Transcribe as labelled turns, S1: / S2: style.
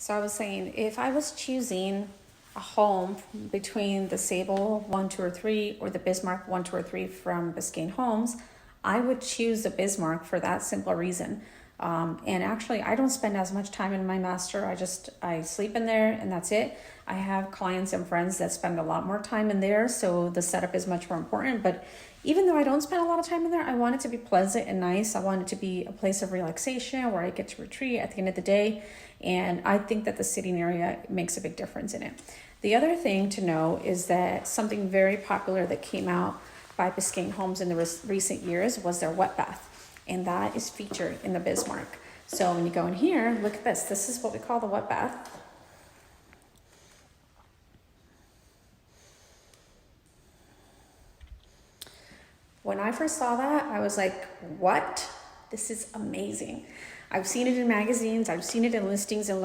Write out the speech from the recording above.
S1: So I was saying, if I was choosing a home between the Sable 1, 2, or 3 or the Bismark 1, 2, or 3 from Biscayne Homes, I would choose the Bismark for that simple reason. And actually, I don't spend as much time in my master. I sleep in there and that's it. I have clients and friends that spend a lot more time in there, so the setup is much more important. But even though I don't spend a lot of time in there, I want it to be pleasant and nice. I want it to be a place of relaxation where I get to retreat at the end of the day. And I think that the sitting area makes a big difference in it. The other thing to know is that something very popular that came out by Biscayne Homes in the recent years was their wet bath. And that is featured in the Bismark. So when you go in here, look at this. This is what we call the wet bath. When I first saw that, I was like, what? This is amazing. I've seen it in magazines. I've seen it in listings and